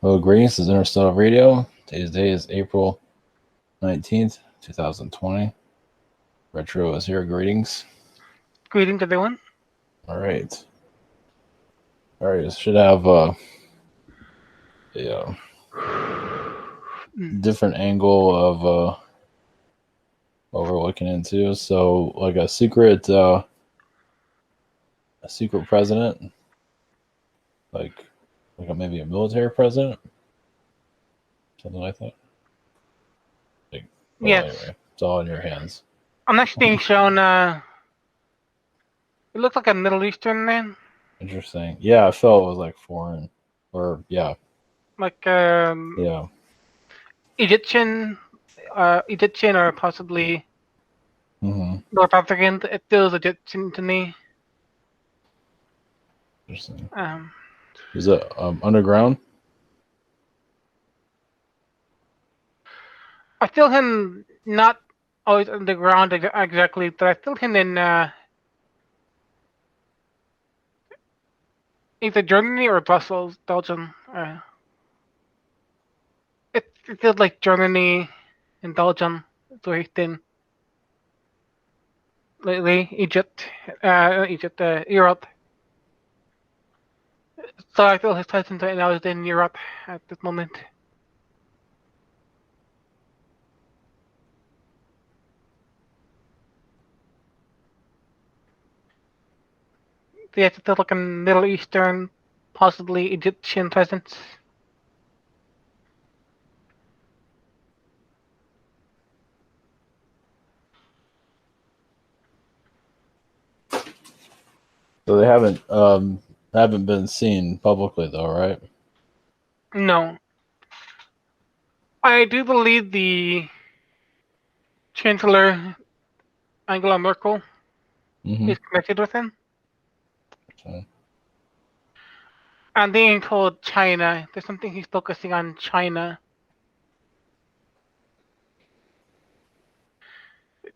Hello, greetings. This is Interstellar Radio. Today's day is April 19th, 2020. Retro is here. Greetings. Greetings, everyone. All right. Should have a different angle of what we're looking into. So, like a secret president, like maybe a military president, something like that. Yes. Anyway, it's all in your hands. I'm actually being shown, it looks like a Middle Eastern man. Interesting. Yeah, I felt it was like foreign. Or, yeah. Like, Yeah. Egyptian or possibly North African. It feels Egyptian to me. Interesting. Is it underground? I feel him not always underground exactly, but I feel him in either Germany or Brussels, Belgium. It feels like Germany and Belgium is where he's been lately. Europe. So I feel his presence right now is in Europe at this moment. They have to feel like a Middle Eastern, possibly Egyptian presence. So they haven't been seen publicly though, right? No. I do believe the Chancellor Angela Merkel is connected with him. Okay. I'm being told China. There's something he's focusing on China.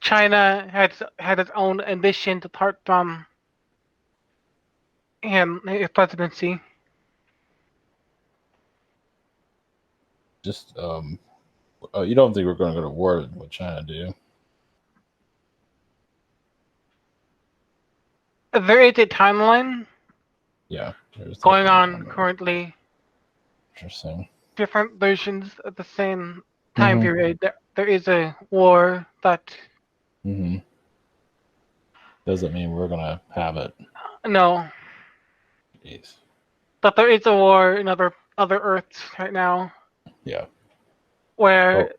China had its own ambition apart from his presidency. Just you don't think we're going to go to war with China, do you? There is a timeline. Yeah, going on currently. Interesting. Different versions at the same time period. There is a war that. Doesn't mean we're gonna have it. No. Jeez. But there is a war in other Earths right now. Yeah. Where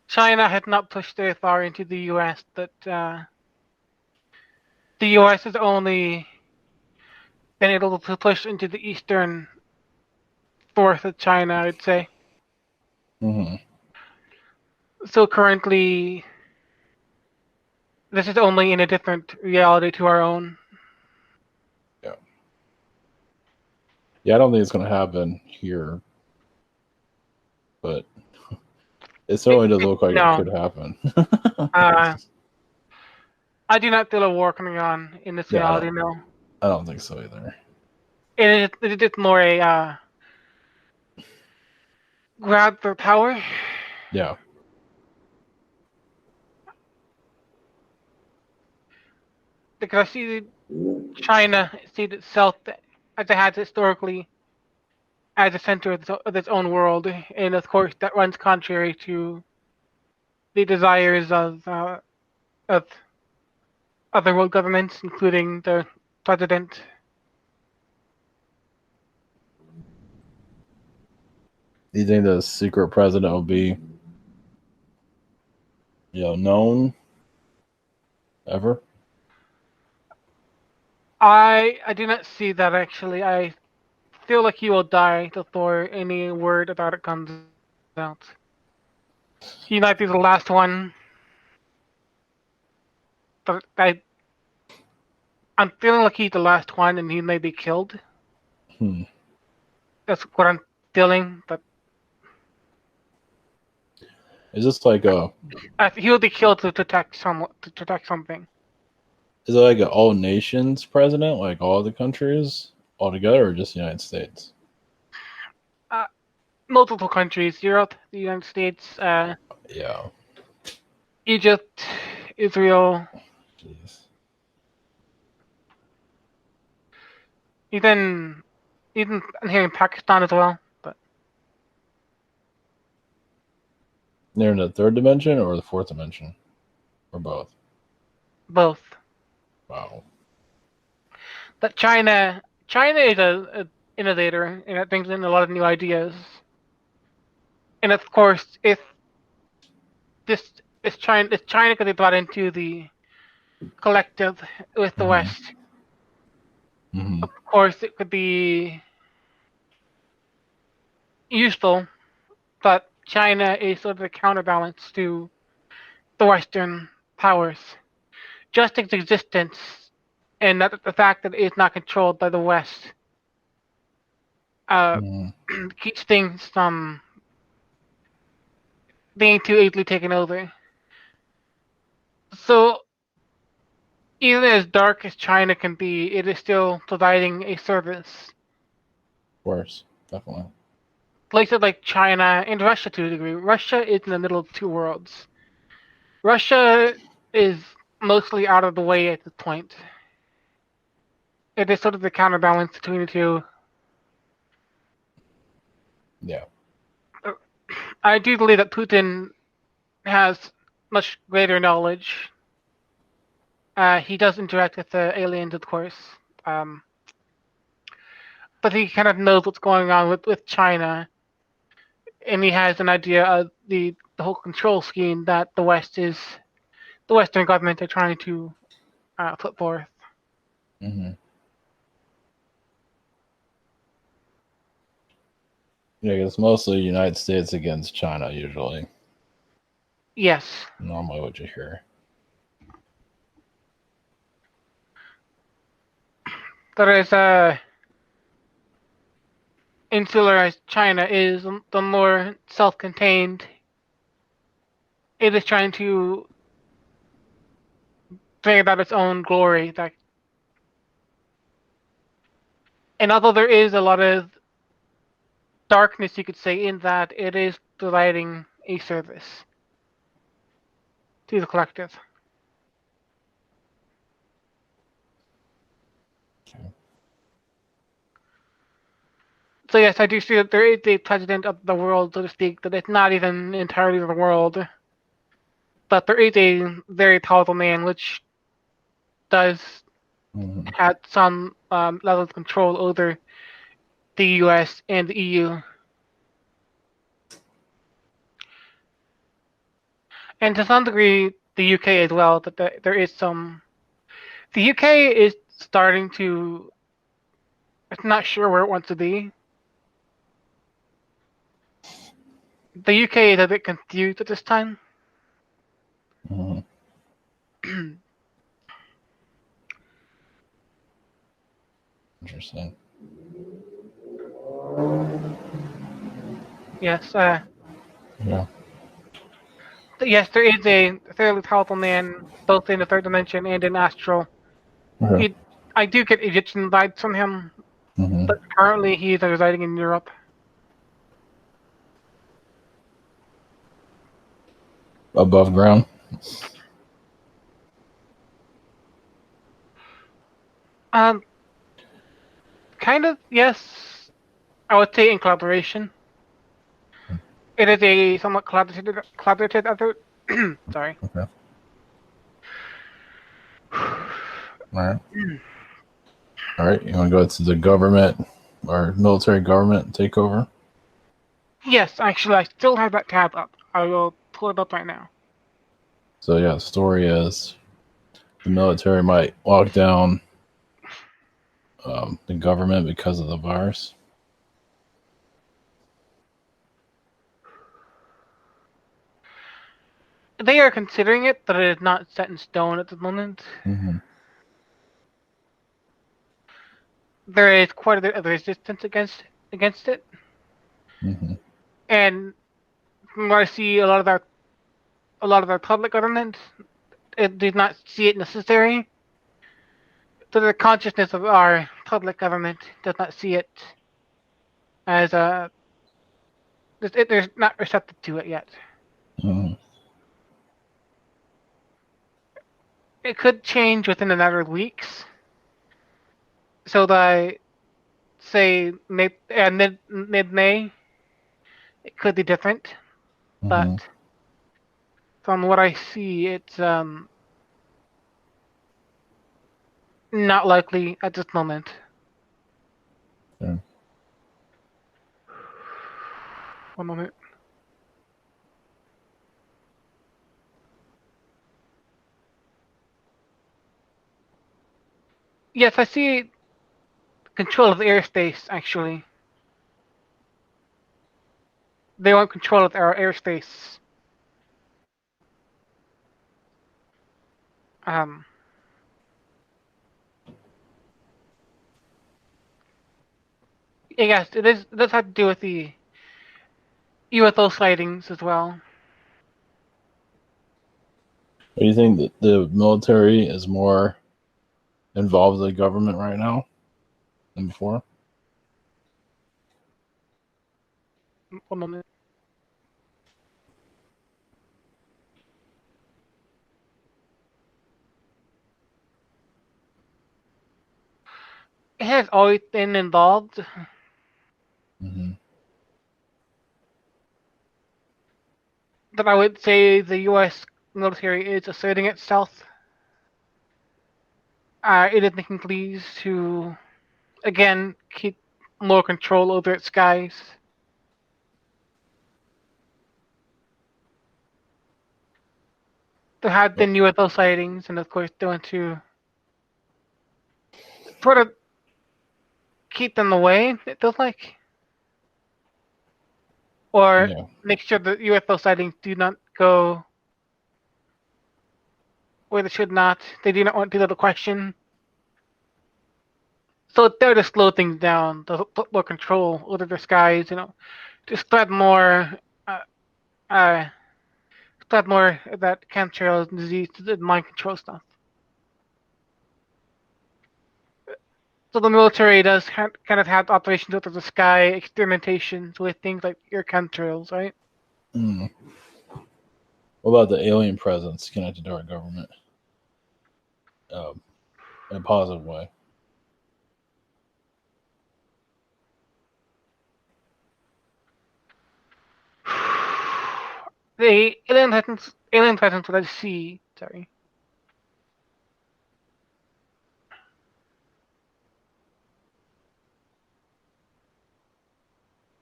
China had not pushed their far into the U.S. That the U.S. has only been able to push into the eastern fourth of China, I'd say. So currently, this is only in a different reality to our own. Yeah. Yeah, I don't think it's going to happen here, but it certainly does look like it could happen. I do not feel a war coming on in this reality, no. I don't think so either. It is more a grab for power. Yeah. Because I see China sees itself as it has historically as a center of its own world, and of course that runs contrary to the desires of other world governments, including the president. Do you think the secret president will be, known ever? I do not see that actually. I feel like he will die before any word about it comes out. He might be the last one. But I'm feeling like he's the last one and he may be killed. That's what I'm feeling, but is this like he will be killed to protect something. Is it like an all nations president, like all the countries all together, or just the United States? multiple countries: Europe, the United States, Yeah. Egypt, Israel, Jeez. even here in Pakistan as well. But They're in the third dimension or the fourth dimension, or both. both. Wow. But China is a innovator, and it brings in a lot of new ideas. And of course, if China could be brought into the collective with the Mm-hmm. West, Mm-hmm. of course it could be useful. But China is sort of a counterbalance to the Western powers. Just its existence, and not the fact that it is not controlled by the West, uh, Mm-hmm. keeps things from being too easily taken over. So even as dark as China can be, it is still providing a service. Of course, definitely. Places like China and Russia to a degree. Russia is in the middle of two worlds. Russia is mostly out of the way at this point. It is sort of the counterbalance between the two. Yeah. I do believe that Putin has much greater knowledge. He does interact with the aliens, of course, um, but he kind of knows what's going on with China, and he has an idea of the whole control scheme that the Western government are trying to put forth. Mm-hmm. Yeah, it's mostly United States against China usually. Yes, Normally, what you hear. there is insularized China is the more self-contained. It is trying to bring about its own glory. And although there is a lot of darkness, you could say, in that it is providing a service to the collective. Okay. So yes, I do see that there is a president of the world, so to speak, that it's not even entirely the world, but there is a very powerful man which does Mm-hmm. have some level of control over the US and the EU. And to some degree, the UK as well, that there is some. The UK is starting to. It's not sure where it wants to be. The UK is a bit confused at this time. Mm-hmm. Interesting. Yes, Yeah. yes, there is a fairly powerful man both in the third dimension and in astral. Okay. It, I do get Egyptian vibes from him, Mm-hmm. but currently he is residing in Europe. Above ground. Um, kind of, yes. I would say in collaboration. It is a somewhat collaborative effort. Sorry. Okay. All right. All right. You want to go to the government or military government takeover? Yes, actually, I still have that tab up. I will pull it up right now. So yeah, the story is the military might lock down the government because of the virus. They are considering it, but it is not set in stone at the moment. Mm-hmm. There is quite a bit of resistance against it, Mm-hmm. and from what I see, a lot of our public government it did not see it necessary. So the consciousness of our public government does not see it as they're not receptive to it yet. Mm-hmm. It could change within a matter of weeks. So that say mid May, it could be different. Mm-hmm. But from what I see, it's not likely at this moment. Okay. One moment. Yes, I see control of the airspace, actually. They want control of our airspace. Um, yes, it does have to do with the UFO sightings as well. Do you think that the military is more involved with the government right now than before? One moment. It has always been involved, Mm-hmm. but I would say the U.S. military is asserting itself. It is making pleas to, again, keep more control over its skies. There have been UFO sightings, and of course, they want to sort of keep them away, it feels like. Or Yeah. make sure the UFO sightings do not go where they should not. They do not want people to question. So they're to slow things down, to put more control over their skies, to uh, uh, spread more of that chemtrails and disease and mind control stuff. So the military does kind of have operations over the sky, experimentations with things like your chemtrails, right? Mm. What about the alien presence connected to our government um, in a positive way? The alien presence that I see. Sorry,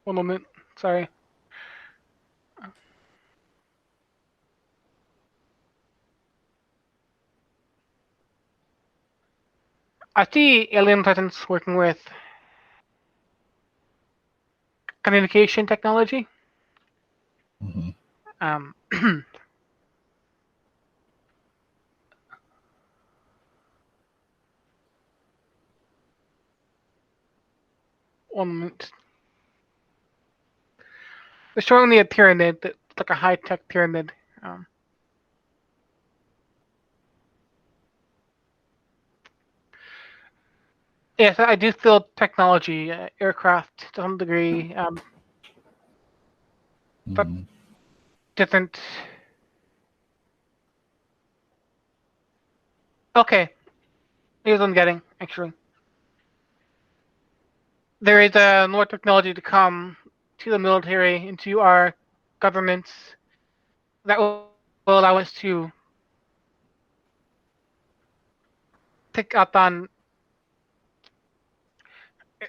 one moment. Sorry. I see alien presence working with communication technology. Mm-hmm. Um, one moment. They're showing me a pyramid, that's like a high-tech pyramid. Um, yes, I do feel technology, aircraft to some degree, but Mm-hmm. different. Okay, here's what I'm getting, actually. There is more technology to come to the military and to our governments that will allow us to pick up on.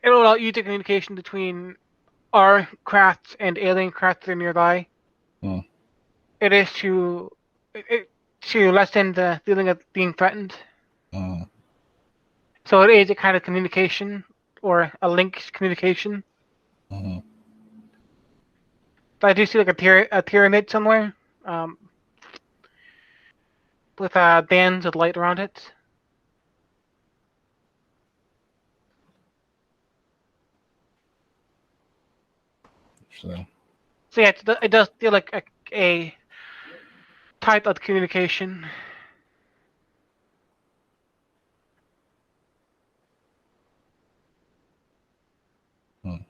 It will allow you to communication between our crafts and alien crafts that are nearby. Mm. It is to lessen the feeling of being threatened. Mm. So it is a kind of communication or a linked communication. Mm-hmm. So I do see like a pyramid somewhere, um, with bands of light around it. So, So yeah, it does feel like a type of communication. mm.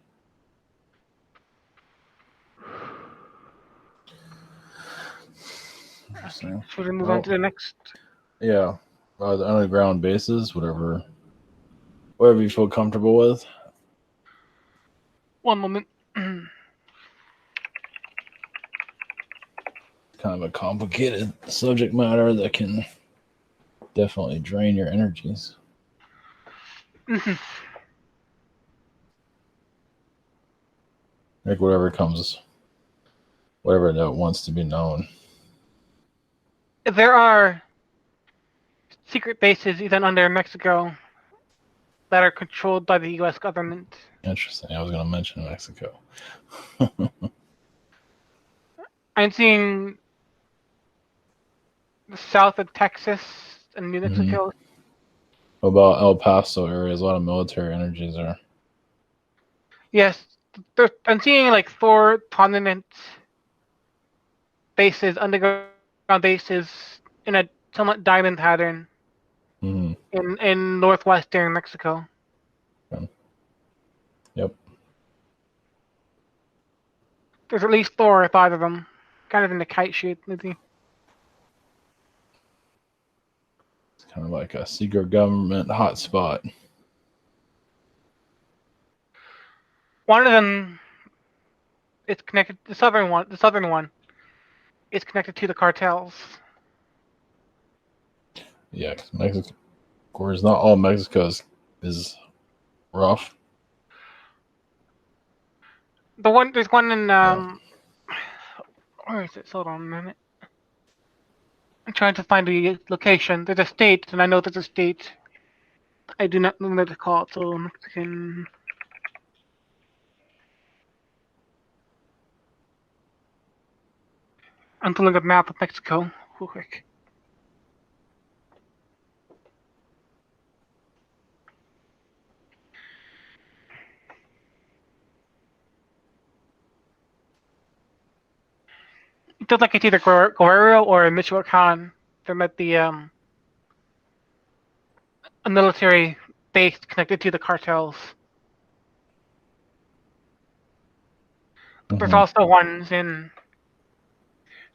Interesting. Should we move on to the next? Yeah. The underground bases, whatever you feel comfortable with. One moment. Kind of a complicated subject matter that can definitely drain your energies. Like whatever that wants to be known. There are secret bases even under Mexico that are controlled by the U.S. government. Interesting. I was going to mention Mexico. I'm seeing the south of Texas and New Mm-hmm. Mexico. What about El Paso areas? A lot of military energies there. Yes, I'm seeing like 4 prominent bases, underground bases, in a somewhat diamond pattern in northwestern Mexico. Okay. Yep. There's at least 4 or 5 of them, kind of in the kite shape, maybe. It's kind of like a secret government hotspot. One of them, it's connected. The southern one, is connected to the cartels. Yeah, because Mexico, of course, not all Mexico is rough. There's one in where is it? Hold on a minute. I'm trying to find the location. There's a state, and I know there's a state. I do not know what to call it. So Mexican. I'm pulling up a map of Mexico real quick. It feels like it's either Guerrero or Michoacan. There might be a military base connected to the cartels. But there's also ones in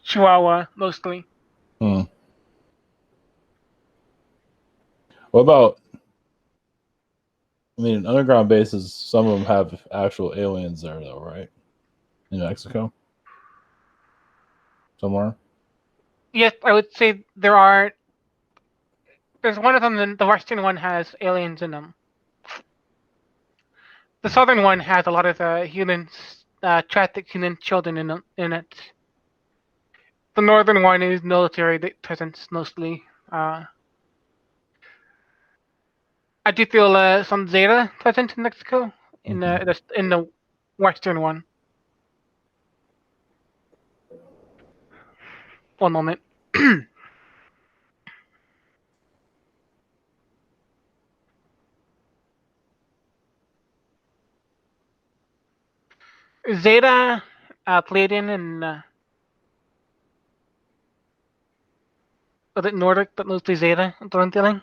Chihuahua, mostly. What about? I mean, underground bases. Some of them have actual aliens there, though, right? In Mexico, somewhere. Yes, I would say there are. There's one of them. The western one has aliens in them. The southern one has a lot of humans, trafficked human children in it. The northern one is military presence mostly. I do feel some Zeta present in Mexico in the western one. One moment. Zeta, Palladian, and was it Nordic, but mostly Zeta? That's what I'm feeling.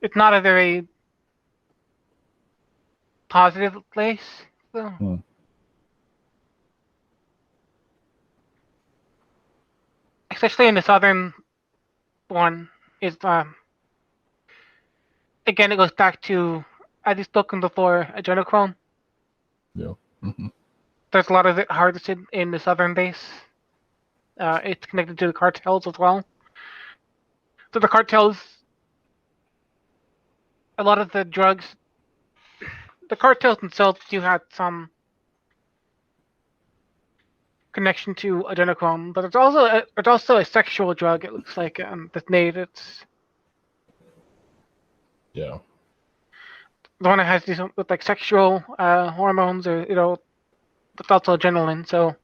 It's not a very positive place, though. Especially in the southern one, is again it goes back to, as you've spoken before, adrenochrome. Yeah. There's a lot of it harvested in the southern base. It's connected to the cartels as well. So the cartels, a lot of the drugs, the cartels themselves do have some connection to adrenochrome, but it's also a sexual drug. It looks like that's made. It's Yeah. the one that has these with like sexual hormones, or but also adrenaline. So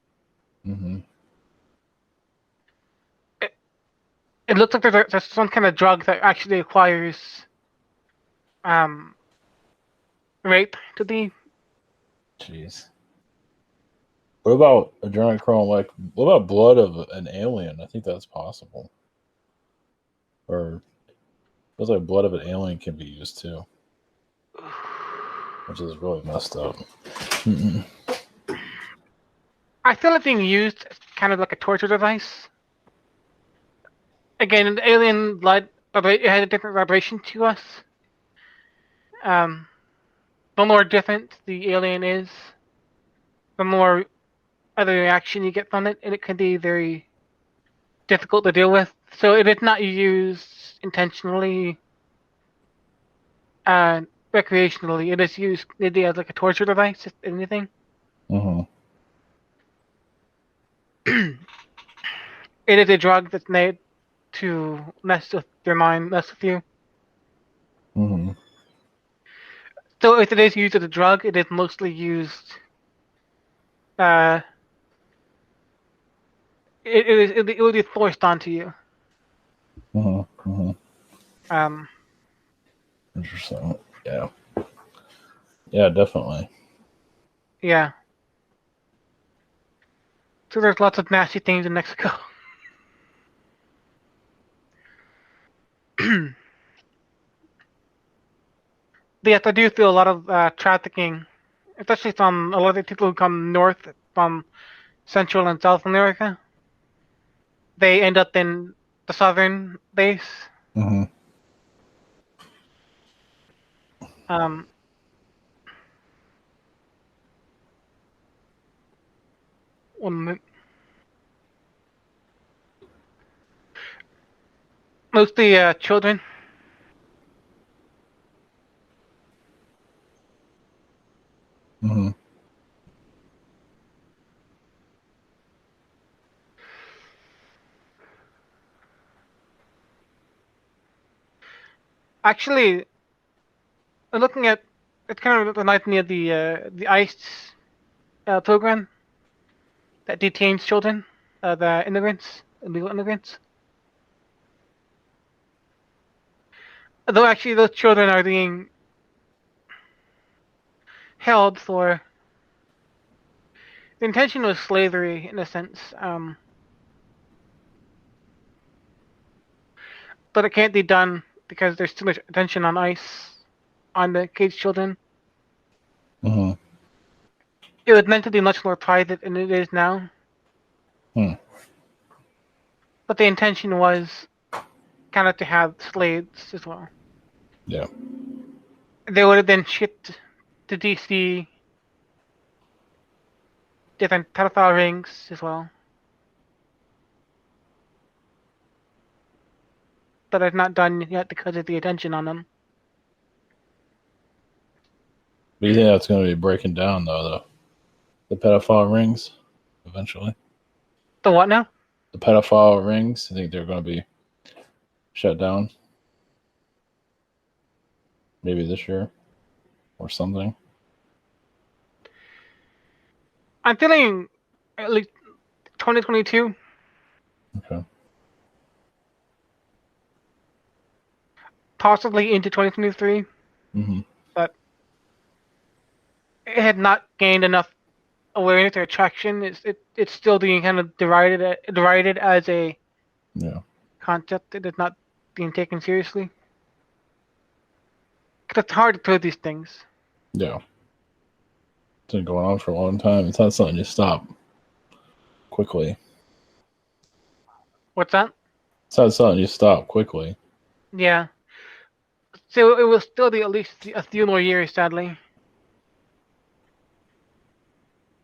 it looks like there's some kind of drug that actually requires rape to be. Jeez. What about adrenochrome? Like, what about blood of an alien? I think that's possible. Or it feels like blood of an alien can be used too, which is really messed up. I feel it's being used as kind of like a torture device. Again, the alien blood, it had a different vibration to us. Um, the more different the alien is, the more other reaction you get from it, and it can be very difficult to deal with. So it is not used intentionally, uh, recreationally. It is used maybe as like a torture device, if anything. Mm-hmm. It is a drug that's made to mess with your mind, mess with you. Mm-hmm. So if it is used as a drug, it is mostly used. Uh, it will be forced onto you. Mm-hmm. Mm-hmm. Um, Interesting. Yeah. Yeah, definitely. yeah. So there's lots of nasty things in Mexico. But yes, I do feel a lot of trafficking, especially from a lot of the people who come north from Central and South America. They end up in the southern base. Mm-hmm. Um, when mostly children. Mm-hmm. Actually, looking at it, kind of reminds me of the ICE program that detains children, the immigrants, illegal immigrants. Though actually, those children are being held for the intention was slavery in a sense, but it can't be done because there's too much attention on ICE on the caged children. Mm-hmm. It was meant to be much more private than it is now, Hmm. but the intention was kind of to have slaves as well. Yeah. They would have been shipped to DC, different pedophile rings as well, but it's not done yet because of the attention on them. But you think that's going to be breaking down though, the pedophile rings eventually? The what now? The pedophile rings, I think they're going to be shut down maybe this year or something. I'm feeling at least 2022, Okay. possibly into 2023, Mm-hmm. but it had not gained enough awareness or attraction. It's still being kind of derided as a Yeah. concept that is not being taken seriously. 'Cause it's hard to prove these things. Yeah. It's been going on for a long time. It's not something you stop quickly. What's that? It's not something you stop quickly. Yeah. So it will still be at least a few more years, sadly.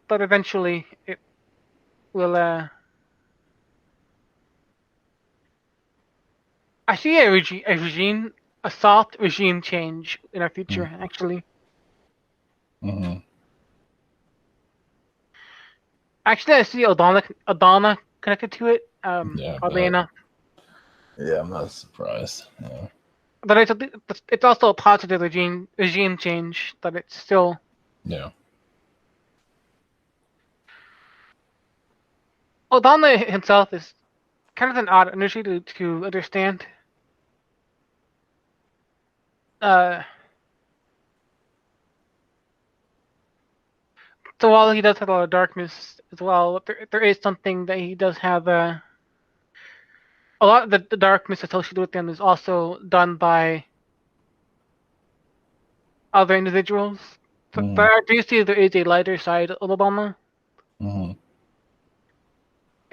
But eventually it will. I see a soft regime change in our future. Actually, Mm-hmm. I see Aldana connected to it. Yeah, Oddly but enough, yeah, I'm not surprised. Yeah. but it's also a positive regime change. But it's still Yeah. Aldana himself is kind of an odd energy to understand. Uh, so while he does have a lot of darkness as well, there is something that he does have. A lot of the darkness associated with him is also done by other individuals. But Mm-hmm. I do see there is a lighter side of Obama. Mm-hmm.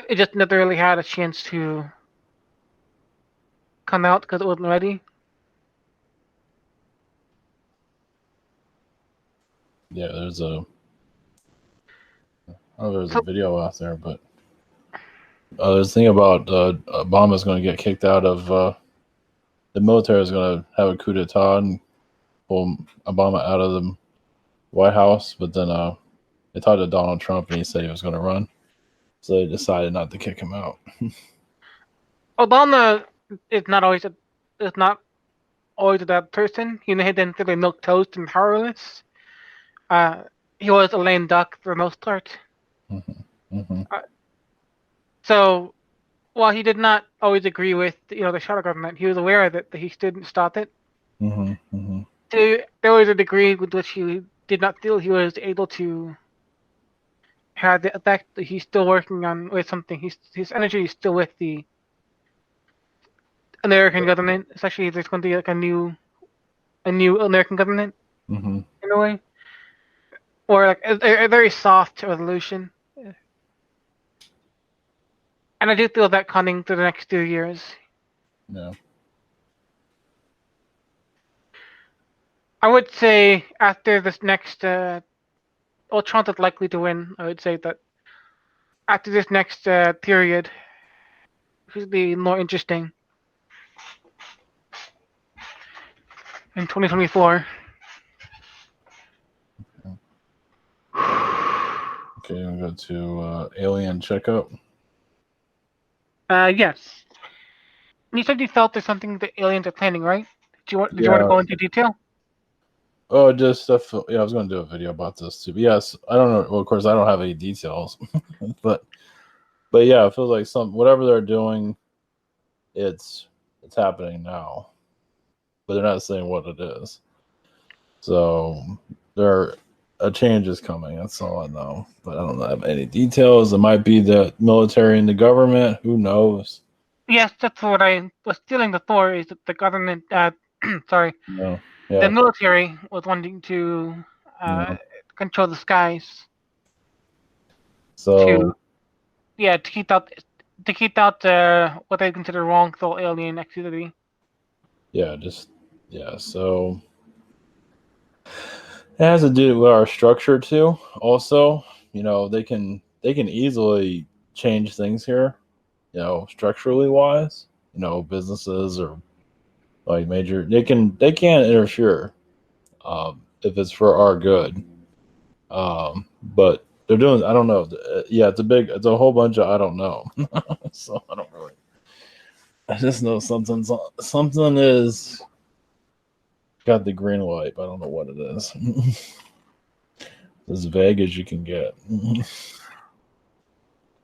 It just never really had a chance to come out because it wasn't ready. Yeah, there's a. Oh, there's a So, video out there, but there's a thing about Obama's going to get kicked out of. The military is going to have a coup d'état and pull Obama out of the White House, but then they talked to Donald Trump and he said he was going to run, so they decided not to kick him out. Obama is not always a bad person. He didn't really milk toast and powerless. Uh, he was a lame duck for the most part. Mm-hmm. Uh, so while he did not always agree with the shadow government, he was aware of it, that he didn't stop it. Mm-hmm. Mm-hmm. There was a degree with which he did not feel he was able to have the effect that he's still working on with something. His energy is still with the American government, especially if there's going to be like a new American government Mm-hmm. in a way, or like a very soft resolution. And I do feel that coming to the next 2 years. Yeah. I would say after this next, Trump is likely to win. I would say that after this next period, should be more interesting in 2024. Okay, I'm going to go to Alien Checkup. Yes. You said you felt there's something the aliens are planning, right? Did you want to Yeah. go into detail? Oh, just stuff. Yeah, I was going to do a video about this too. But yes, I don't know. Well, of course, I don't have any details, but yeah, it feels like whatever they're doing, it's happening now, but they're not saying what it is. So a change is coming. That's all I know, but I don't have any details. It might be the military and the government. Who knows? Yes, that's what I was feeling before. Is that the government? Sorry, No. the Yeah. military was wanting to Yeah. control the skies to So to keep out what they consider wrongful alien activity. yeah, So it has to do with our structure too. Also, they can easily change things here. Structurally wise. Businesses or like major. They can't interfere if it's for our good. But they're doing. I don't know. Yeah, it's a whole bunch of I don't know. So I don't really. I just know something is got the green light, but I don't know what it is. As vague as you can get.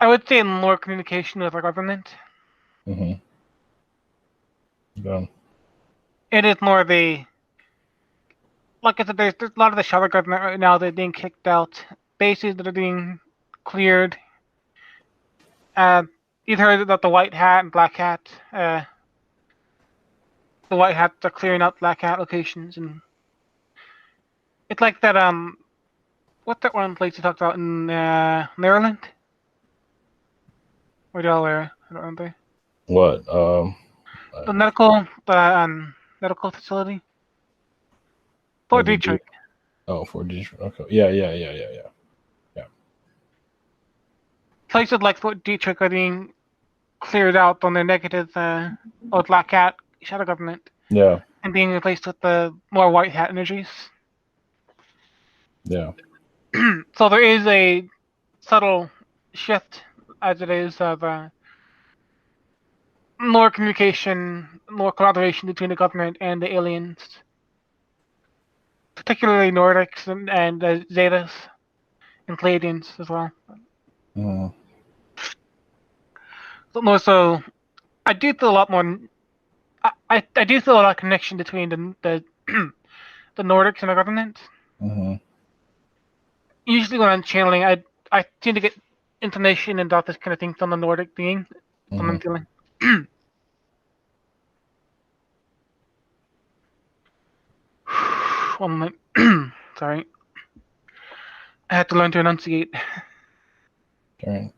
I would say more communication with our government. Mm-hmm. Yeah. It is more of a, like I said, there's a lot of the shadow government right now that are being kicked out. Bases that are being cleared. You've heard about the white hat and black hat. The white hats are clearing out black hat locations, and it's like that. What's that one place you talked about in Maryland? Or Delaware? I don't remember. What? The medical facility. Fort Detrick. For Detroit. Okay. Yeah. Places like Fort Detrick are being cleared out on their negative or black hat shadow government Yeah. and being replaced with the more white hat energies. Yeah. So there is a subtle shift, as it is, of more communication, more collaboration between the government and the aliens, particularly Nordics and Zetas and Pleiadians as well. Mm-hmm. But more so, I do feel a lot more. I do feel a lot of connection between the the Nordics and the government. Mm-hmm. Usually when I'm channeling, I tend to get information about this kind of thing from the Nordic being. From I'm feeling. 1 moment. Sorry. I had to learn to enunciate. All right.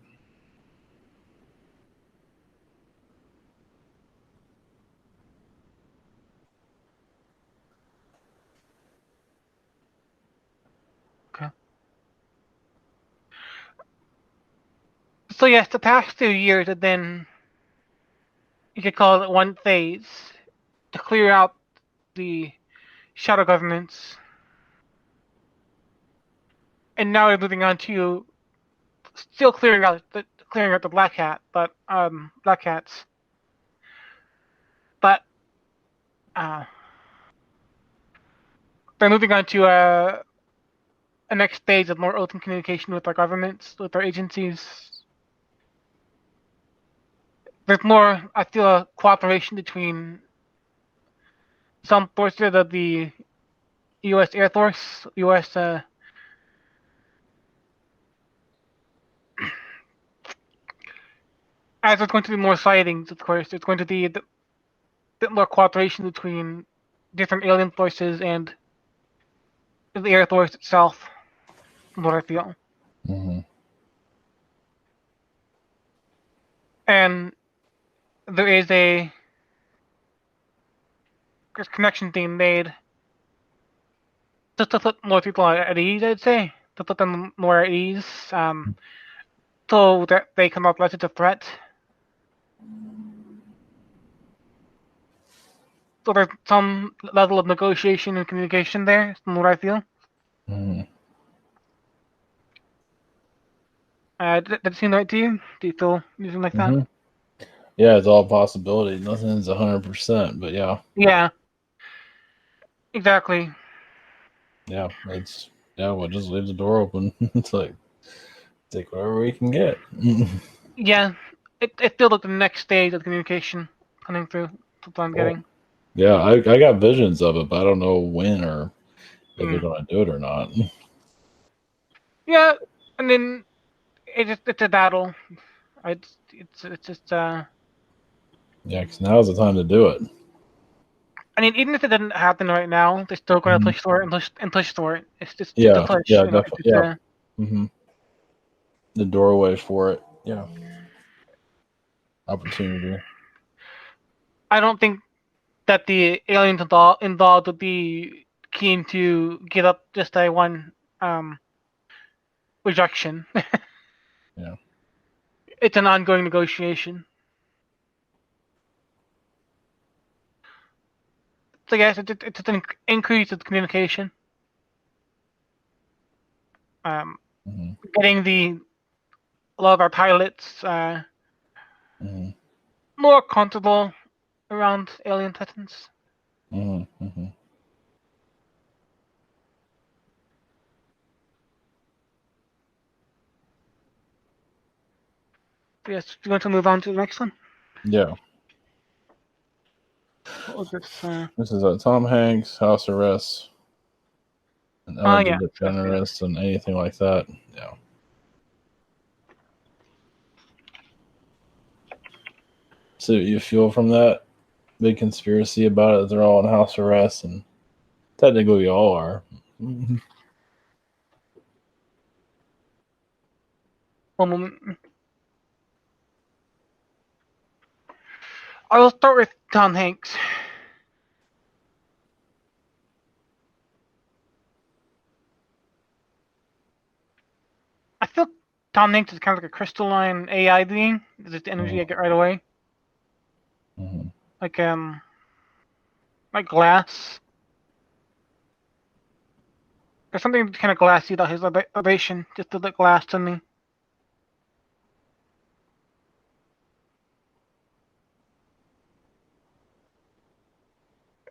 So yes, the past 2 years have been, you could call it one phase to clear out the shadow governments, and now we're moving on to still clearing out the black hats, but uh, they're moving on to a next phase of more open communication with our governments, with our agencies. There's more, I feel, cooperation between some forces of the U.S. Air Force, U.S. As there's going to be more sightings, of course, there's going to be a bit more cooperation between different alien forces and the Air Force itself, from what I feel. Mm-hmm. And there is a connection being made just to put more people at ease, I'd say, to put them more at ease, so that they come up less as a threat. So there's some level of negotiation and communication there, from what I feel. Mm-hmm. Did it seem right to you? Do you feel anything like that? Mm-hmm. Yeah, it's all possibility. Nothing's 100%, but yeah, Yeah, exactly. yeah, we'll just leave the door open. It's like take whatever we can get. Yeah, it feels like the next stage of communication coming through. That's what I'm Cool. getting. Yeah, I got visions of it, but I don't know when or if they're Mm. going to do it or not. Yeah, and then it's a battle. It's just Yeah, because now's the time to do it. I mean, even if it didn't happen right now, they're still going to Mhm. push for it and push for it. It's a Yeah, push, yeah, you know. definitely. Yeah. Hmm. The doorway for it. Yeah, opportunity. I don't think that the aliens involved would be keen to give up just a one um, rejection. Yeah. It's an ongoing negotiation. So yes, it's an increase of communication. Um, Hmm. Getting a lot of our pilots Hmm. more comfortable around alien titans. Hmm. Hmm. Yes, you want to move on to the next one? Yeah. What was this? This is Tom Hanks, House Arrest, and Oh Ellen yeah, that's it. DeGeneres, and anything like that. Yeah. So you feel from that big conspiracy about it? They're all in house arrest, and technically we all are. Mhm. One moment. I will start with Tom Hanks. I feel Tom Hanks is kind of like a crystalline AI being. Just the energy I get right away, Hmm. like like glass. There's something kind of glassy about his elevation, just a bit glass to me.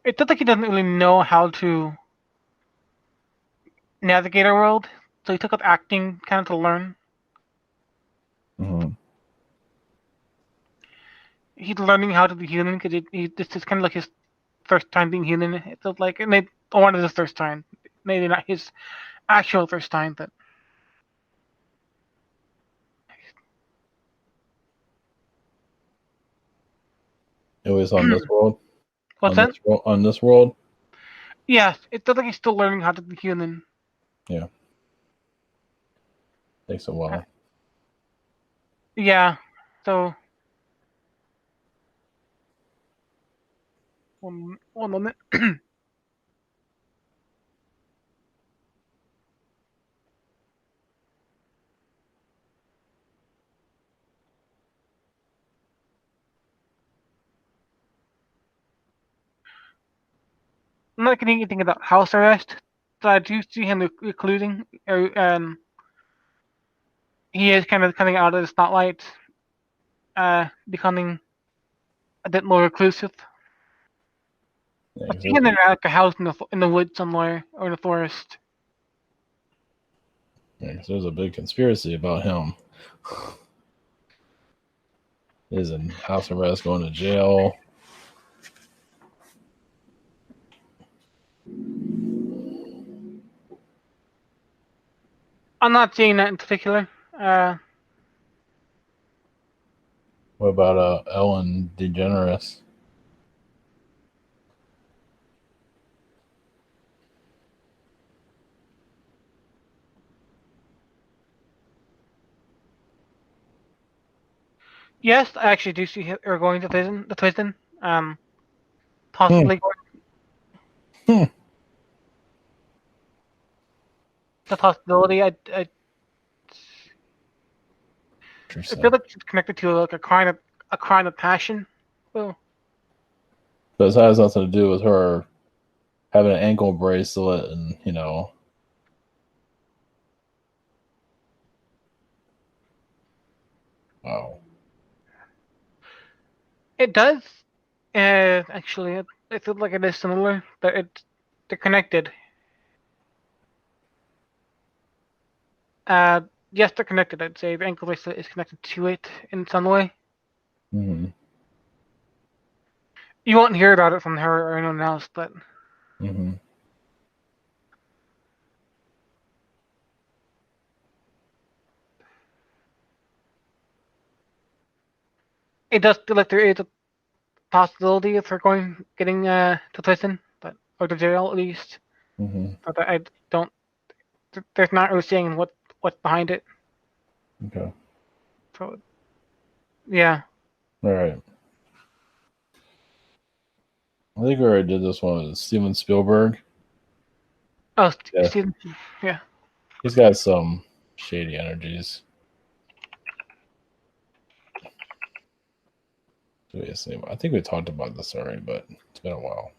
It feels like he doesn't really know how to navigate our world, so he took up acting kind of to learn. Hmm. He's learning how to be human because this is kind of like his first time being human. It feels like, maybe one of his first time, maybe not his actual first time, but It was on this world. what's that? On this world. Yeah, it feels like he's still learning how to be human. Yeah, takes a Uh, while. Yeah, so one moment. I'm not getting anything about house arrest, but I do see him recluding, he is kind of coming out of the spotlight, becoming a bit more reclusive. Yeah, I see him in like a house in the woods somewhere or in the forest. yeah, 'cause there's a big conspiracy about him. He's in house arrest, going to jail. I'm not seeing that in particular. What about Ellen DeGeneres? Yes, I actually do see her going to prison. The prison, Hmm. possibly Hmm. the possibility. I feel Interesting. like it's connected to like a crime of passion. Well, But it has nothing to do with her having an ankle bracelet and, wow. it does. Actually, it feels like it is similar, but they're connected. Uh, yes, they're connected. I'd say the ankle bracelet is connected to it in some way. Mm-hmm. You won't hear about it from her or anyone else, but Mm-hmm. it does feel like there is a possibility of her getting to prison, but or to jail at least. Mm-hmm. But I don't. There's not really saying what's behind it. Okay. So yeah. All right. I think we already did this one with Steven Spielberg. Oh, Yeah. Stephen. Yeah. He's got some shady energies. I think we talked about this already, but it's been a while.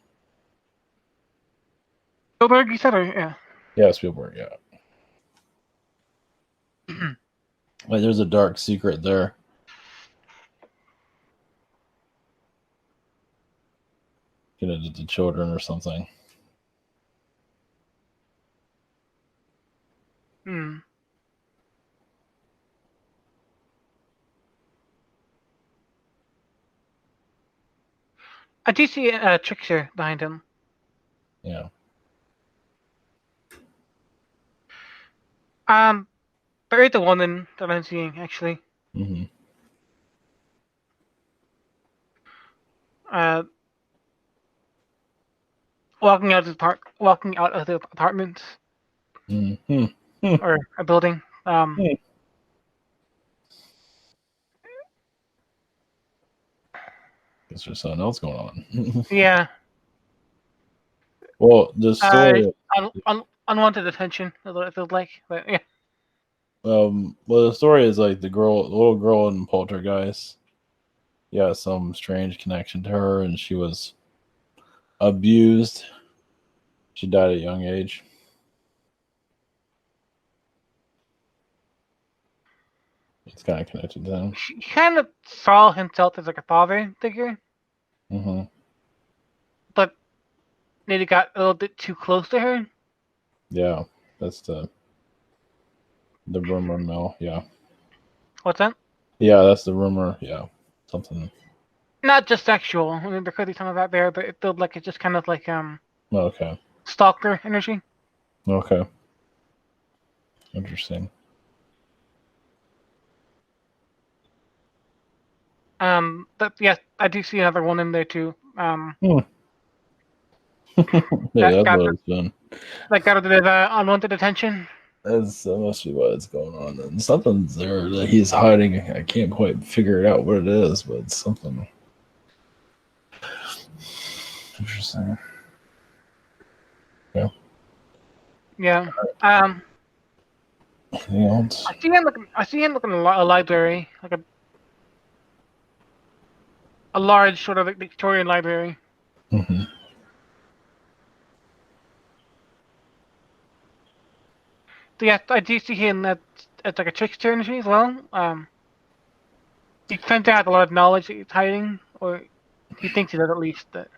Spielberg, you said, or yeah. Yeah, Spielberg, yeah. Like there's a dark secret there. Connected to children or something. Hmm. I do see a trickster behind him. Yeah. There is a woman that I'm seeing actually. Mm-hmm. Uh, walking out of the apartment Mm-hmm. or a building. Guess there's something else going on. Yeah. Well, the story. Unwanted attention. It feels like, but yeah. Well, the story is like the little girl in Poltergeist. Yeah, some strange connection to her, and she was abused. She died at a young age. It's kind of connected to them. He kind of saw himself as like a father figure, Mm-hmm. but maybe got a little bit too close to her. Yeah, that's the rumor mill. Yeah, What's that? yeah, that's the rumor. Yeah, something. Not just sexual. I mean, there could be some of that there, but it feels like it's just kind of like Okay, stalker energy. okay, interesting. But yes, I do see another one in there too. Hmm. Maybe That that's got what it's been. a bit of unwanted attention. That must be what's going on. And something's there that he's hiding. I can't quite figure it out what it is, but it's something interesting. Yeah. Yeah. Anything else? I see him looking a library, like a large sort of like Victorian library. Mm-hmm. yeah, I do see him as like a trickster energy as well. He tends to have a lot of knowledge that he's hiding, or he thinks he does at least. That.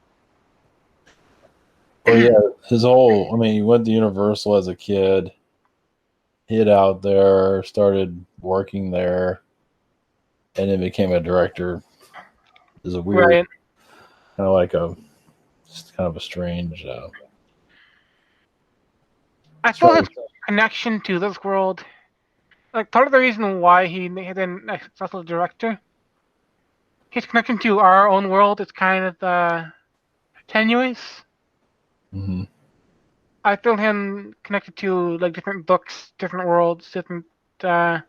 Well, yeah, his whole. I mean, he went to Universal as a kid. Hid out there, started working there, and then became a director. Is a weird, Right. kind of like a, just kind of a strange. I feel his strange connection to this world, like part of the reason why he didn't a successful director, his connection to our own world is kind of tenuous. mm-hmm. I feel him connected to like different books, different worlds, different uh,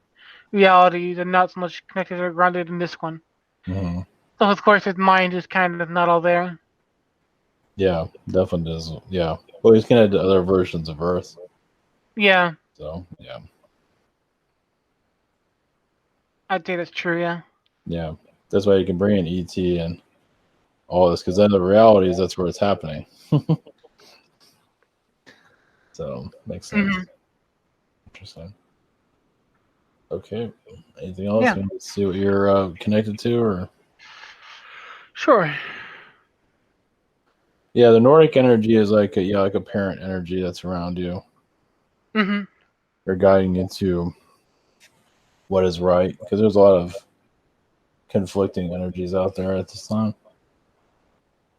realities, and not so much connected or grounded in this one. Mm-hmm. So of course his mind is kind of not all there. Yeah, definitely does. Yeah. Well, he's connected to other versions of Earth. Yeah, So, yeah. I'd say that's true. Yeah. Yeah. That's why you can bring in ET and all this, because then the reality is that's where it's happening. So, makes sense. Hmm. Interesting. Okay. Anything else? Yeah. You want to see what you're connected to? Or Sure. yeah, the Nordic energy is like like a parent energy that's around you. Hmm. They're guiding you to what is right, because there's a lot of conflicting energies out there at this time.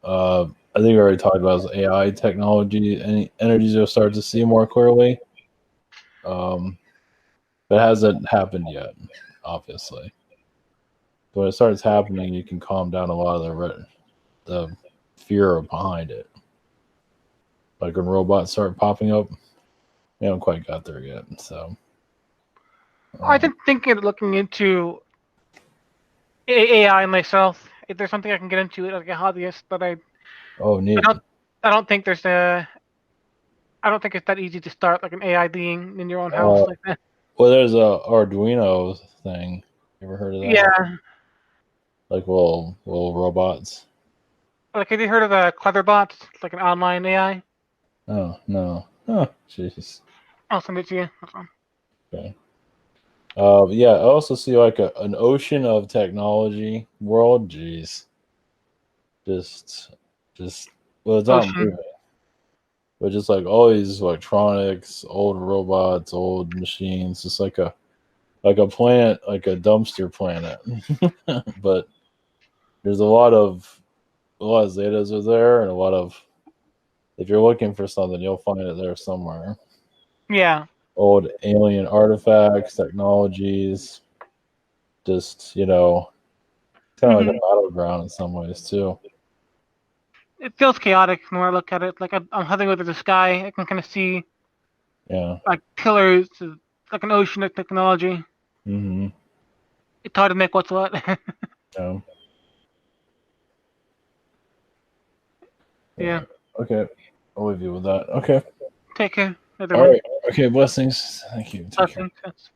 I think we already talked about this AI technology. Any energies you'll start to see more clearly. But it hasn't happened yet, obviously. But when it starts happening, you can calm down a lot of the fear behind it. Like when robots start popping up, we haven't quite got there yet. So, I've been thinking of looking into AI myself. If there's something I can get into like a hobbyist, but oh, I neat. don't I don't think there's a I don't think it's that easy to start like an AI being in your own house Uh, like that. well, there's a Arduino thing. You ever heard of that? Yeah. Like little robots. Like have you heard of a Cleverbot? It's like an online AI. Oh no. Oh, jeez. I'll send it to you. Okay. Yeah, I also see like an ocean of technology world. Jeez, just, just well, it's not Ocean. moving, but just like all these electronics, old robots, old machines, just like a planet, like a dumpster planet. But there's a lot of zetas are there, and a lot of if you're looking for something, you'll find it there somewhere. Yeah. Old alien artifacts, technologies, just it's kind of like Hmm. a battleground in some ways too. It feels chaotic when I look at it. Like I'm hovering over the sky. I can kind of see Yeah. like pillars, like an ocean of technology. Mm-hmm. It's hard to make what's what. Yeah. Yeah. Okay. I'll leave you with that. Okay. Take care, All everyone. right. Okay. Blessings. Thank you. Take care. Blessings.